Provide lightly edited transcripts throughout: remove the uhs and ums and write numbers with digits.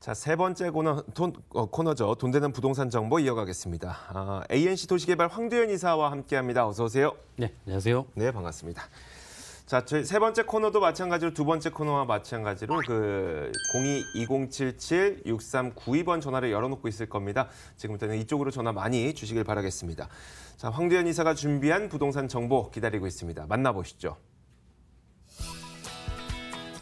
자, 세 번째 코너죠. 돈 되는 부동산 정보 이어가겠습니다. ANC 도시개발 황두현 이사와 함께합니다. 어서 오세요. 네, 안녕하세요. 네, 반갑습니다. 자, 저희 세 번째 코너도 마찬가지로 두 번째 코너와 마찬가지로 02-2077-6392번 전화를 열어놓고 있을 겁니다. 지금부터는 이쪽으로 전화 많이 주시길 바라겠습니다. 자, 황두현 이사가 준비한 부동산 정보 기다리고 있습니다. 만나보시죠.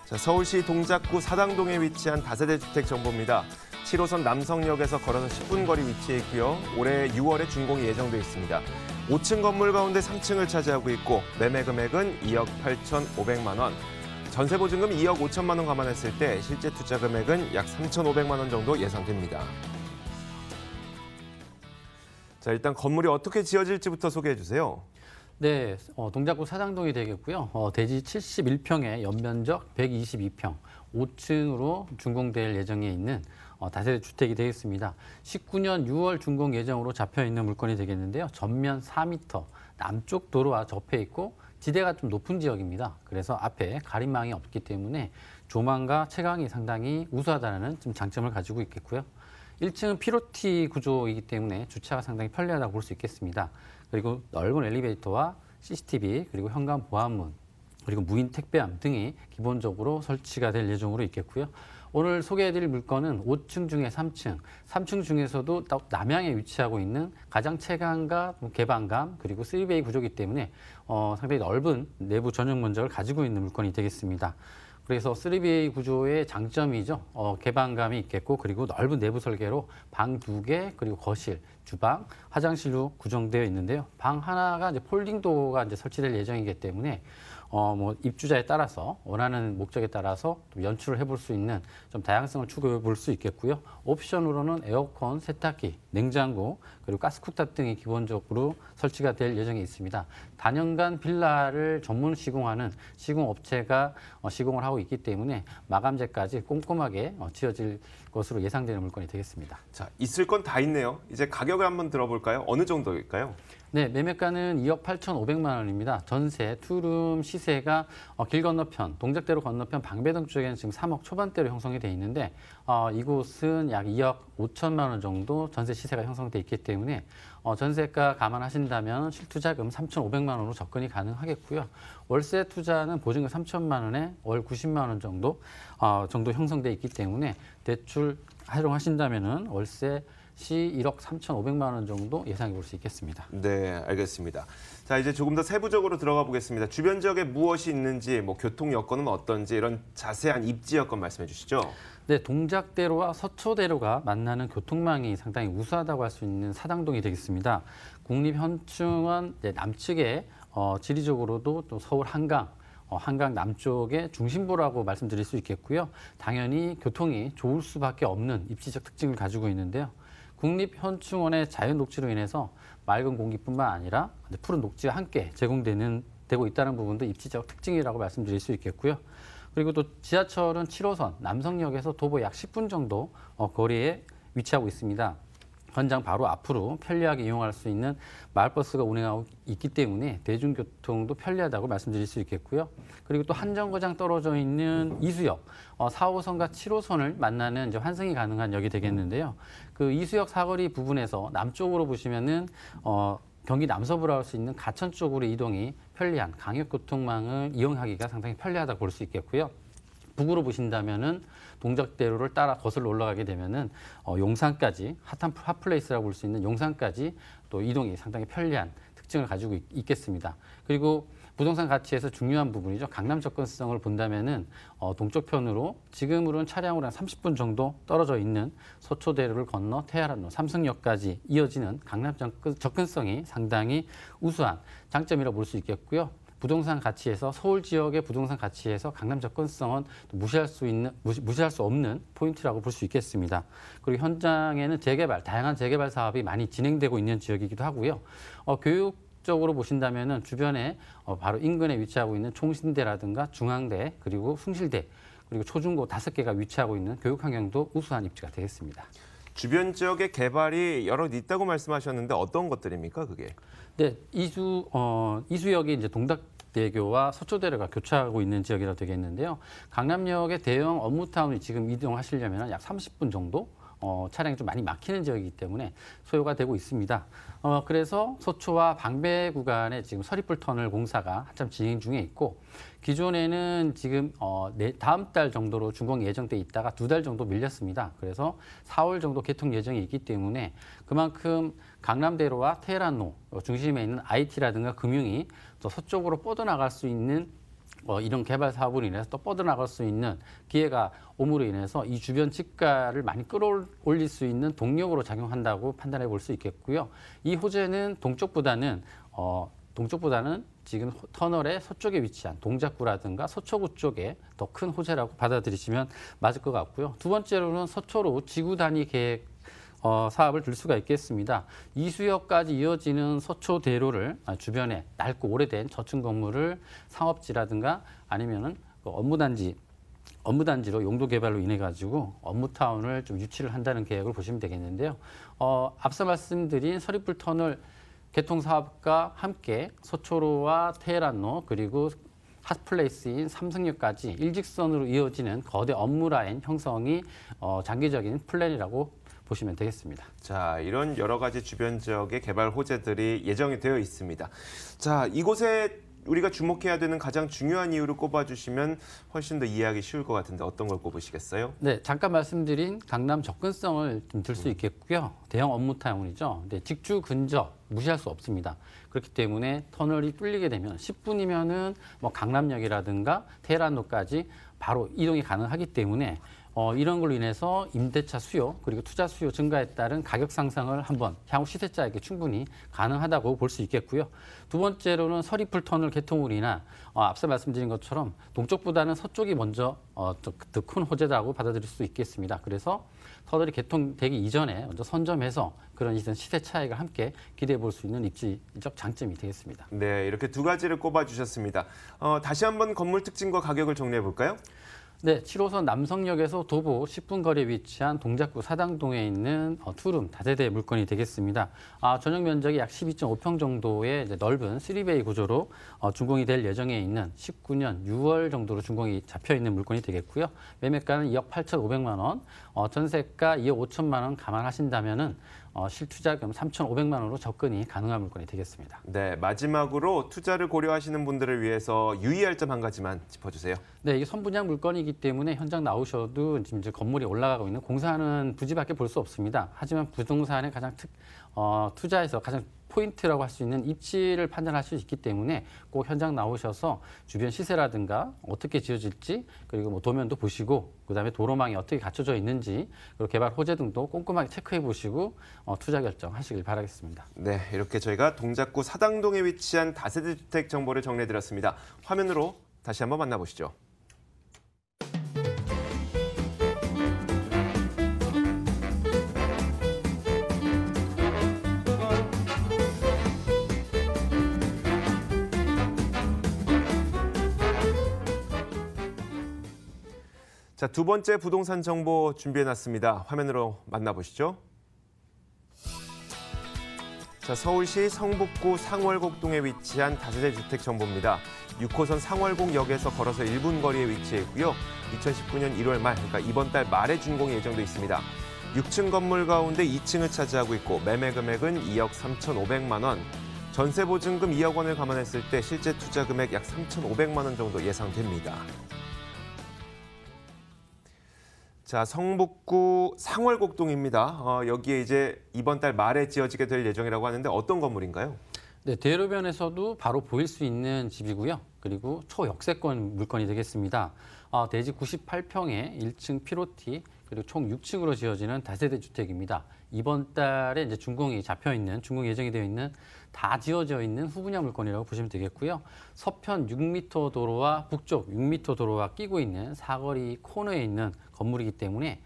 자, 서울시 동작구 사당동에 위치한 다세대 주택 정보입니다. 7호선 남성역에서 걸어서 10분 거리 위치해 있고요. 올해 6월에 준공이 예정돼 있습니다. 5층 건물 가운데 3층을 차지하고 있고 매매 금액은 2억 8,500만 원. 전세 보증금 2억 5천만 원 감안했을 때 실제 투자 금액은 약 3,500만 원 정도 예상됩니다. 자, 일단 건물이 어떻게 지어질지부터 소개해 주세요. 네, 동작구 사당동이 되겠고요. 대지 71평에 연면적 122평, 5층으로 준공될 예정에 있는 다세대 주택이 되겠습니다. 19년 6월 준공 예정으로 잡혀 있는 물건이 되겠는데요. 전면 4m, 남쪽 도로와 접해 있고 지대가 좀 높은 지역입니다. 그래서 앞에 가림망이 없기 때문에 조망과 채광이 상당히 우수하다는 좀 장점을 가지고 있겠고요. 1층은 피로티 구조이기 때문에 주차가 상당히 편리하다고 볼 수 있겠습니다. 그리고 넓은 엘리베이터와 CCTV, 그리고 현관 보안문, 그리고 무인 택배함 등이 기본적으로 설치가 될 예정으로 있겠고요. 오늘 소개해드릴 물건은 5층 중에 3층, 3층 중에서도 남향에 위치하고 있는 가장 채광과 개방감, 그리고 3베이 구조이기 때문에 상당히 넓은 내부 전용 면적을 가지고 있는 물건이 되겠습니다. 그래서 3BA 구조의 장점이죠. 개방감이 있겠고, 그리고 넓은 내부 설계로 방 2개, 그리고 거실, 주방, 화장실로 구성되어 있는데요. 방 하나가 이제 폴딩도어가 이제 설치될 예정이기 때문에 입주자에 따라서 원하는 목적에 따라서 연출을 해볼 수 있는 좀 다양성을 추구해 볼 수 있겠고요. 옵션으로는 에어컨, 세탁기, 냉장고, 그리고 가스쿡탑 등이 기본적으로 설치가 될 예정에 있습니다. 단연간 빌라를 전문 시공하는 시공업체가 시공을 하고 있기 때문에 마감재까지 꼼꼼하게 지어질 것으로 예상되는 물건이 되겠습니다. 자, 있을 건 다 있네요. 이제 가격을 한번 들어볼까요? 어느 정도일까요? 네, 매매가는 2억 8,500만 원입니다. 전세, 투룸 시세가 길 건너편, 동작대로 건너편 방배동 쪽에는 지금 3억 초반대로 형성이 돼 있는데 이곳은 약 2억 5천만 원 정도 전세 시세가 형성돼 있기 때문에 전세가 감안하신다면 실투자금 3,500만 원으로 접근이 가능하겠고요. 월세 투자는 보증금 3천만 원에 월 90만 원 정도 형성돼 있기 때문에 대출 활용하신다면은 월세 시 1억 3,500만 원 정도 예상해 볼 수 있겠습니다. 네, 알겠습니다. 자, 이제 조금 더 세부적으로 들어가 보겠습니다. 주변 지역에 무엇이 있는지, 교통 여건은 어떤지 이런 자세한 입지 여건 말씀해 주시죠. 네, 동작대로와 서초대로가 만나는 교통망이 상당히 우수하다고 할 수 있는 사당동이 되겠습니다. 국립현충원 남측에 지리적으로도 또 서울 한강, 한강 남쪽의 중심부라고 말씀드릴 수 있겠고요. 당연히 교통이 좋을 수밖에 없는 입지적 특징을 가지고 있는데요. 국립현충원의 자연 녹지로 인해서 맑은 공기뿐만 아니라 푸른 녹지와 함께 되고 있다는 부분도 입지적 특징이라고 말씀드릴 수 있겠고요. 그리고 또 지하철은 7호선 남성역에서 도보 약 10분 정도 거리에 위치하고 있습니다. 현장 바로 앞으로 편리하게 이용할 수 있는 마을버스가 운행하고 있기 때문에 대중교통도 편리하다고 말씀드릴 수 있겠고요. 그리고 또 한 정거장 떨어져 있는 이수역, 4호선과 7호선을 만나는 이제 환승이 가능한 역이 되겠는데요. 그 이수역 사거리 부분에서 남쪽으로 보시면은 경기 남서부로 할 수 있는 가천 쪽으로 이동이 편리한 강역교통망을 이용하기가 상당히 편리하다고 볼 수 있겠고요. 북으로 보신다면은 동작대로를 따라 거슬러 올라가게 되면은 용산까지 핫플레이스라고 볼 수 있는 용산까지 또 이동이 상당히 편리한 특징을 가지고 있겠습니다. 그리고 부동산 가치에서 중요한 부분이죠. 강남 접근성을 본다면은 동쪽편으로 지금으로는 차량으로 한 30분 정도 떨어져 있는 서초대로를 건너 태아란로, 삼성역까지 이어지는 강남 접근성이 상당히 우수한 장점이라고 볼 수 있겠고요. 부동산 가치에서 서울 지역의 부동산 가치에서 강남 접근성은 무시할 수 없는 포인트라고 볼 수 있겠습니다. 그리고 현장에는 다양한 재개발 사업이 많이 진행되고 있는 지역이기도 하고요. 교육적으로 보신다면은 주변에 바로 인근에 위치하고 있는 총신대라든가 중앙대, 그리고 숭실대, 그리고 초중고 5개가 위치하고 있는 교육 환경도 우수한 입지가 되겠습니다. 주변 지역의 개발이 여러 있다고 말씀하셨는데 어떤 것들입니까, 그게? 네, 이수역이 이제 동작대교와 서초대로가 교차하고 있는 지역이라 되겠는데요. 강남역의 대형 업무타운이 지금 이동하시려면 약 30분 정도 차량이 좀 많이 막히는 지역이기 때문에 소요가 되고 있습니다. 그래서 서초와 방배 구간에 지금 서리풀 터널 공사가 한참 진행 중에 있고 기존에는 지금 다음 달 정도로 준공 예정돼 있다가 2달 정도 밀렸습니다. 그래서 4월 정도 개통 예정이 있기 때문에 그만큼 강남대로와 테헤란로 중심에 있는 IT라든가 금융이 또 서쪽으로 뻗어나갈 수 있는 이런 개발 사업으로 인해서 또 뻗어나갈 수 있는 기회가 옴으로 인해서 이 주변 집가를 많이 끌어올릴 수 있는 동력으로 작용한다고 판단해 볼 수 있겠고요. 이 호재는 동쪽보다는 지금 터널의 서쪽에 위치한 동작구라든가 서초구 쪽에 더 큰 호재라고 받아들이시면 맞을 것 같고요. 두 번째로는 서초로 지구 단위 계획 사업을 들 수가 있겠습니다. 이수역까지 이어지는 서초대로를 주변에 낡고 오래된 저층 건물을 상업지라든가 아니면은 업무단지로 용도 개발로 인해 가지고 업무타운을 좀 유치를 한다는 계획을 보시면 되겠는데요. 앞서 말씀드린 서리풀 터널 개통 사업과 함께 서초로와 테헤란로 그리고 핫플레이스인 삼성역까지 일직선으로 이어지는 거대 업무 라인 형성이 장기적인 플랜이라고 보시면 되겠습니다. 자, 이런 여러 가지 주변 지역의 개발 호재들이 예정이 되어 있습니다. 자, 이곳에 우리가 주목해야 되는 가장 중요한 이유를 꼽아주시면 훨씬 더 이해하기 쉬울 것 같은데 어떤 걸 꼽으시겠어요? 네, 잠깐 말씀드린 강남 접근성을 들 수 있겠고요. 대형 업무타운이죠. 근데 직주 근접 무시할 수 없습니다. 그렇기 때문에 터널이 뚫리게 되면 10분이면은 강남역이라든가 테헤란로까지 바로 이동이 가능하기 때문에 이런 걸로 인해서 임대차 수요 그리고 투자 수요 증가에 따른 가격 상승을 한번 향후 시세차익이 충분히 가능하다고 볼 수 있겠고요. 두 번째로는 서리풀 터널 개통으로 인한 앞서 말씀드린 것처럼 동쪽보다는 서쪽이 먼저 더 큰 호재라고 받아들일 수 있겠습니다. 그래서 터널이 개통되기 이전에 먼저 선점해서 그런 시세 차익을 함께 기대해 볼 수 있는 입지적 장점이 되겠습니다. 네, 이렇게 두 가지를 꼽아주셨습니다. 다시 한번 건물 특징과 가격을 정리해 볼까요? 네, 7호선 남성역에서 도보 10분 거리에 위치한 동작구 사당동에 있는 투룸 다세대 물건이 되겠습니다. 전용 면적이 약 12.5평 정도의 넓은 3베이 구조로 준공이 될 예정에 있는 19년 6월 정도로 준공이 잡혀 있는 물건이 되겠고요. 매매가는 2억 8,500만 원, 전세가 2억 5천만 원 감안하신다면은 실투자금 3,500만 원으로 접근이 가능한 물건이 되겠습니다. 네, 마지막으로 투자를 고려하시는 분들을 위해서 유의할 점 한 가지만 짚어주세요. 네, 이게 선분양 물건이기 때문에 현장 나오셔도 지금 이제 건물이 올라가고 있는 공사하는 부지밖에 볼 수 없습니다. 하지만 부동산의 가장 투자에서 가장 포인트라고 할 수 있는 입지를 판단할 수 있기 때문에 꼭 현장 나오셔서 주변 시세라든가 어떻게 지어질지 그리고 도면도 보시고 그다음에 도로망이 어떻게 갖춰져 있는지 그리고 개발 호재 등도 꼼꼼하게 체크해 보시고 투자 결정하시길 바라겠습니다. 네, 이렇게 저희가 동작구 사당동에 위치한 다세대 주택 정보를 정리해드렸습니다. 화면으로 다시 한번 만나보시죠. 자, 두 번째 부동산 정보 준비해놨습니다. 화면으로 만나보시죠. 자, 서울시 성북구 상월곡동에 위치한 다세대 주택 정보입니다. 6호선 상월곡역에서 걸어서 1분 거리에 위치해 있고요. 2019년 1월 말, 그러니까 이번 달 말에 준공이 예정돼 있습니다. 6층 건물 가운데 2층을 차지하고 있고 매매 금액은 2억 3,500만 원. 전세 보증금 2억 원을 감안했을 때 실제 투자 금액 약 3,500만 원 정도 예상됩니다. 자, 성북구 상월곡동입니다. 여기에 이제 이번 달 말에 지어지게 될 예정이라고 하는데 어떤 건물인가요? 네, 대로변에서도 바로 보일 수 있는 집이고요. 그리고 초역세권 물건이 되겠습니다. 대지 98평에 1층 피로티 그리고 총 6층으로 지어지는 다세대 주택입니다. 이번 달에 이제 준공 예정이 되어 있는 다 지어져 있는 후분양 물건이라고 보시면 되겠고요. 서편 6m 도로와 북쪽 6m 도로와 끼고 있는 사거리 코너에 있는 건물이기 때문에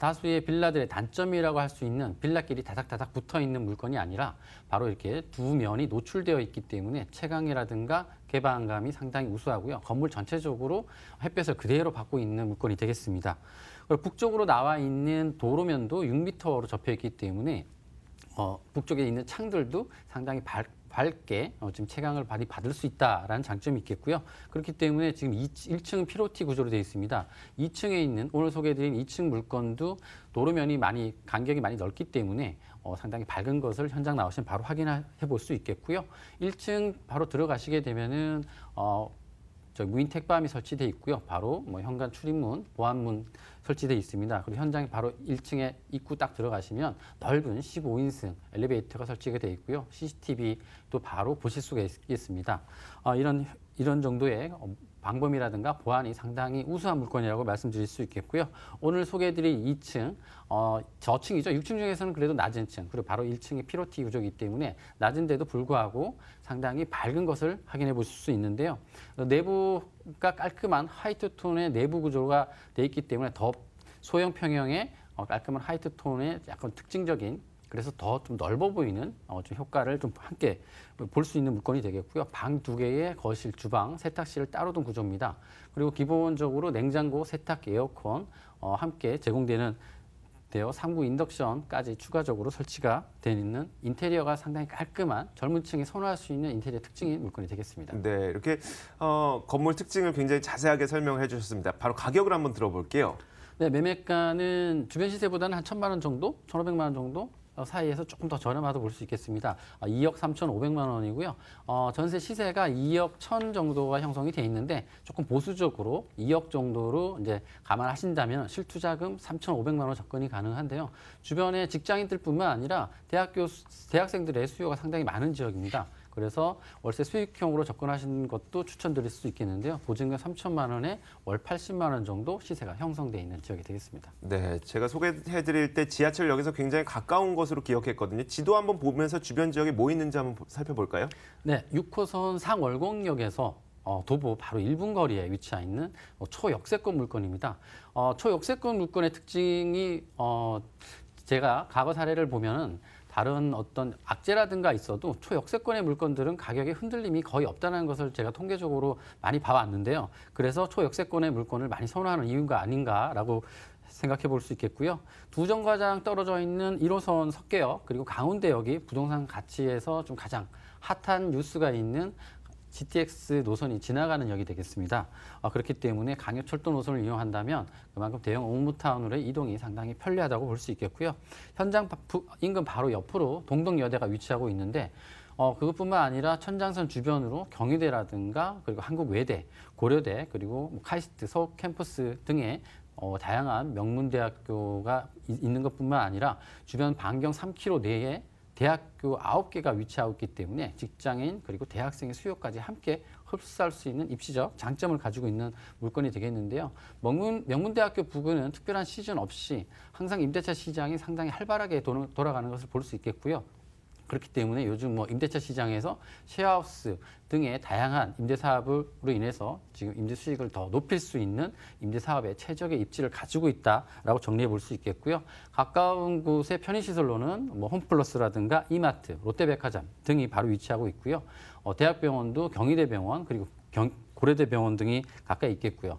다수의 빌라들의 단점이라고 할 수 있는 빌라끼리 다닥다닥 붙어 있는 물건이 아니라 바로 이렇게 두 면이 노출되어 있기 때문에 채광이라든가 개방감이 상당히 우수하고요. 건물 전체적으로 햇볕을 그대로 받고 있는 물건이 되겠습니다. 그리고 북쪽으로 나와 있는 도로면도 6m로 접혀 있기 때문에 북쪽에 있는 창들도 상당히 밝게 지금 채광을 많이 받을 수 있다라는 장점이 있겠고요. 그렇기 때문에 지금 1층은 피로티 구조로 되어 있습니다. 2층에 있는 오늘 소개해드린 2층 물건도 도로면이 간격이 많이 넓기 때문에 상당히 밝은 것을 현장 나오시면 바로 확인해 볼 수 있겠고요. 1층 바로 들어가시게 되면은 무인 택배함이 설치되어 있고요. 바로 현관 출입문, 보안문 설치되어 있습니다. 그리고 현장에 바로 1층에 입구 딱 들어가시면 넓은 15인승 엘리베이터가 설치가 되어 있고요. CCTV도 바로 보실 수가 있습니다. 이런 정도의 방범이라든가 보안이 상당히 우수한 물건이라고 말씀드릴 수 있겠고요. 오늘 소개해드릴 2층, 저층이죠. 6층 중에서는 그래도 낮은 층, 그리고 바로 1층이 피로티 구조이기 때문에 낮은데도 불구하고 상당히 밝은 것을 확인해 보실 수 있는데요. 내부가 깔끔한 화이트 톤의 내부 구조가 되어 있기 때문에 더 소형 평형의 깔끔한 화이트 톤의 약간 특징적인, 그래서 더 좀 넓어 보이는 좀 효과를 좀 함께 볼 수 있는 물건이 되겠고요. 방 2개의 거실, 주방, 세탁실을 따로 둔 구조입니다. 그리고 기본적으로 냉장고, 세탁기, 에어컨 함께 제공되는 상부 인덕션까지 추가적으로 설치가 되어 있는 인테리어가 상당히 깔끔한 젊은 층이 선호할 수 있는 인테리어 특징인 물건이 되겠습니다. 네, 이렇게 건물 특징을 굉장히 자세하게 설명해 주셨습니다. 바로 가격을 한번 들어볼게요. 네, 매매가는 주변 시세보다는 한 1,000만 원 정도, 1,500만 원 정도 사이에서 조금 더 저렴하다고 볼 수 있겠습니다. 2억 3,500만 원이고요. 전세 시세가 2억 1,000 정도가 형성이 돼 있는데 조금 보수적으로 2억 정도로 이제 감안하신다면 실투자금 3,500만 원 접근이 가능한데요. 주변에 직장인들뿐만 아니라 대학생들의 수요가 상당히 많은 지역입니다. 그래서 월세 수익형으로 접근하시는 것도 추천드릴 수 있겠는데요. 보증금 3천만 원에 월 80만 원 정도 시세가 형성되어 있는 지역이 되겠습니다. 네, 제가 소개해드릴 때 지하철역에서 굉장히 가까운 것으로 기억했거든요. 지도 한번 보면서 주변 지역에 뭐 있는지 한번 살펴볼까요? 네, 6호선 상월곡역에서 도보 바로 1분 거리에 위치해 있는 초역세권 물건입니다. 초역세권 물건의 특징이 제가 과거 사례를 보면은 다른 어떤 악재라든가 있어도 초역세권의 물건들은 가격의 흔들림이 거의 없다는 것을 제가 통계적으로 많이 봐왔는데요. 그래서 초역세권의 물건을 많이 선호하는 이유가 아닌가라고 생각해 볼 수 있겠고요. 두 정거장 떨어져 있는 1호선 석계역 그리고 강운대역이 부동산 가치에서 좀 가장 핫한 뉴스가 있는 GTX 노선이 지나가는 역이 되겠습니다. 그렇기 때문에 강요철도 노선을 이용한다면 그만큼 대형 옥무타운으로의 이동이 상당히 편리하다고 볼 수 있겠고요. 현장 인근 바로 옆으로 동덕여대가 위치하고 있는데 그것뿐만 아니라 천장선 주변으로 경희대라든가 그리고 한국외대, 고려대 그리고 카이스트, 서울 캠퍼스 등의 다양한 명문대학교가 있는 것뿐만 아니라 주변 반경 3km 내에 대학교 9개가 위치하고 있기 때문에 직장인 그리고 대학생의 수요까지 함께 흡수할 수 있는 입시적 장점을 가지고 있는 물건이 되겠는데요. 명문대학교 부근은 특별한 시즌 없이 항상 임대차 시장이 상당히 활발하게 돌아가는 것을 볼 수 있겠고요. 그렇기 때문에 요즘 임대차 시장에서 쉐어하우스 등의 다양한 임대 사업으로 인해서 지금 임대 수익을 더 높일 수 있는 임대 사업의 최적의 입지를 가지고 있다라고 정리해 볼 수 있겠고요. 가까운 곳의 편의시설로는 홈플러스라든가 이마트, 롯데백화점 등이 바로 위치하고 있고요. 대학병원도 경희대병원 그리고 고려대병원 등이 가까이 있겠고요.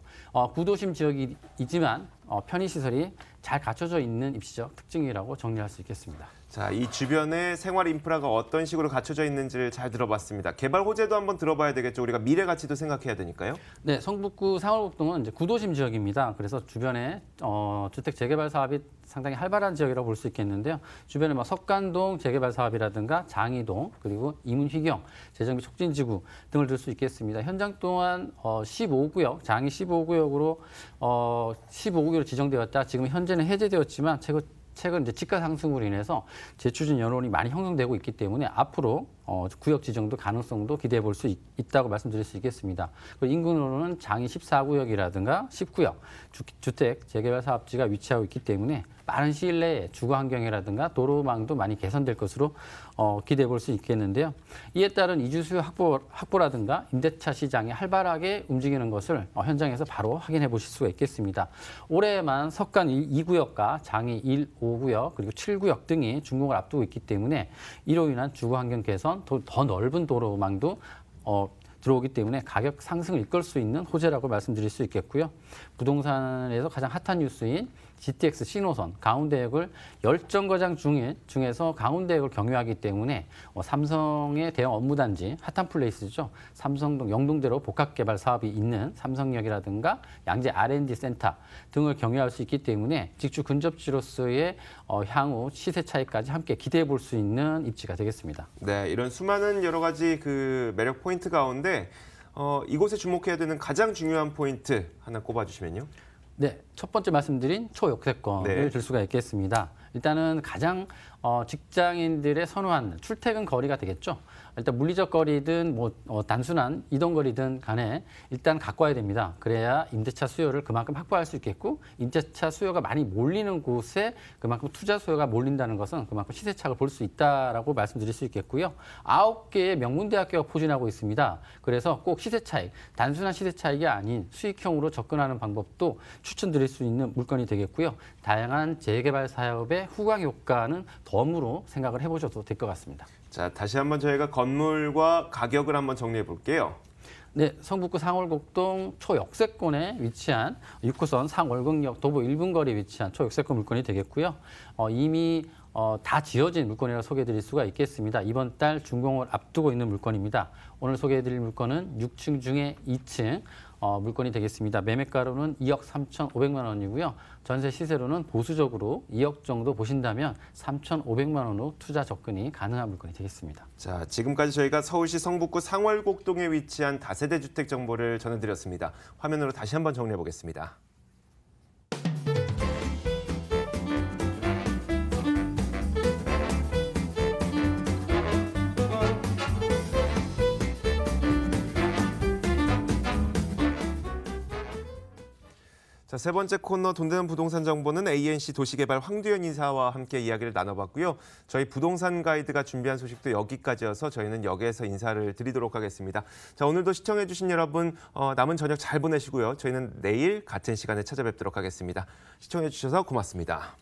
구도심 지역이지만 편의시설이 잘 갖춰져 있는 입시적 특징이라고 정리할 수 있겠습니다. 자, 이 주변에 생활 인프라가 어떤 식으로 갖춰져 있는지를 잘 들어봤습니다. 개발 호재도 한번 들어봐야 되겠죠. 우리가 미래 가치도 생각해야 되니까요. 네, 성북구 상월곡동은 이제 구도심 지역입니다. 그래서 주변에 주택 재개발 사업이 상당히 활발한 지역이라고 볼 수 있겠는데요. 주변에 석간동 재개발 사업이라든가 장이동 그리고 이문휘경 재정비 촉진지구 등을 들 수 있겠습니다. 현장 또한 15구역, 장이 15구역으로 15구역으로 지정되었다. 지금 현재는 해제되었지만 최근 이제 집가 상승으로 인해서 재추진 여론이 많이 형성되고 있기 때문에 앞으로 구역 지정도 가능성도 기대해 볼 수 있다고 말씀드릴 수 있겠습니다. 그리고 인근으로는 장이 14구역이라든가 10구역 주택 재개발 사업지가 위치하고 있기 때문에 빠른 시일 내에 주거 환경이라든가 도로망도 많이 개선될 것으로 기대해 볼 수 있겠는데요. 이에 따른 이주 수요 확보라든가 임대차 시장이 활발하게 움직이는 것을 현장에서 바로 확인해 보실 수가 있겠습니다. 올해만 석간 2구역과 장이 1, 5구역 그리고 7구역 등이 준공을 앞두고 있기 때문에 이로 인한 주거 환경 개선, 더 넓은 도로망도 들어오기 때문에 가격 상승을 이끌 수 있는 호재라고 말씀드릴 수 있겠고요. 부동산에서 가장 핫한 뉴스인 GTX 신호선 가운데역을 열정거장 중에서 가운데역을 경유하기 때문에 삼성의 대형 업무단지 핫한 플레이스죠. 삼성동 영동대로 복합개발 사업이 있는 삼성역이라든가 양재 R&D 센터 등을 경유할 수 있기 때문에 직주 근접지로서의 향후 시세 차이까지 함께 기대해 볼 수 있는 입지가 되겠습니다. 네, 이런 수많은 여러 가지 그 매력 포인트 가운데 이곳에 주목해야 되는 가장 중요한 포인트 하나 꼽아주시면요. 네, 첫 번째 말씀드린 초역세권을 네. 들 수가 있겠습니다. 일단은 가장 직장인들의 선호하는 출퇴근 거리가 되겠죠. 일단 물리적 거리든 단순한 이동 거리든 간에 일단 가까워야 됩니다. 그래야 임대차 수요를 그만큼 확보할 수 있겠고 임대차 수요가 많이 몰리는 곳에 그만큼 투자 수요가 몰린다는 것은 그만큼 시세차익을 볼 수 있다라고 말씀드릴 수 있겠고요. 9개의 명문대학교가 포진하고 있습니다. 그래서 꼭 시세차익, 단순한 시세차익이 아닌 수익형으로 접근하는 방법도 추천드릴 수 있는 물건이 되겠고요. 다양한 재개발 사업의 후광 효과는 덤으로 생각을 해보셔도 될 것 같습니다. 자, 다시 한번 저희가 건물과 가격을 한번 정리해 볼게요. 네, 성북구 상월곡동 초역세권에 위치한 6호선 상월곡역 도보 1분 거리에 위치한 초역세권 물건이 되겠고요. 이미 다 지어진 물건이라 소개해드릴 수가 있겠습니다. 이번 달 준공을 앞두고 있는 물건입니다. 오늘 소개해드릴 물건은 6층 중에 2층 물건이 되겠습니다. 매매가로는 2억 3,500만 원이고요. 전세 시세로는 보수적으로 2억 정도 보신다면 3,500만 원으로 투자 접근이 가능한 물건이 되겠습니다. 자, 지금까지 저희가 서울시 성북구 상월곡동에 위치한 다세대 주택 정보를 전해드렸습니다. 화면으로 다시 한번 정리해 보겠습니다. 자, 세 번째 코너 돈 되는 부동산 정보는 ANC 도시개발 황두현 이사와 함께 이야기를 나눠봤고요. 저희 부동산 가이드가 준비한 소식도 여기까지여서 저희는 여기에서 인사를 드리도록 하겠습니다. 자, 오늘도 시청해주신 여러분 남은 저녁 잘 보내시고요. 저희는 내일 같은 시간에 찾아뵙도록 하겠습니다. 시청해주셔서 고맙습니다.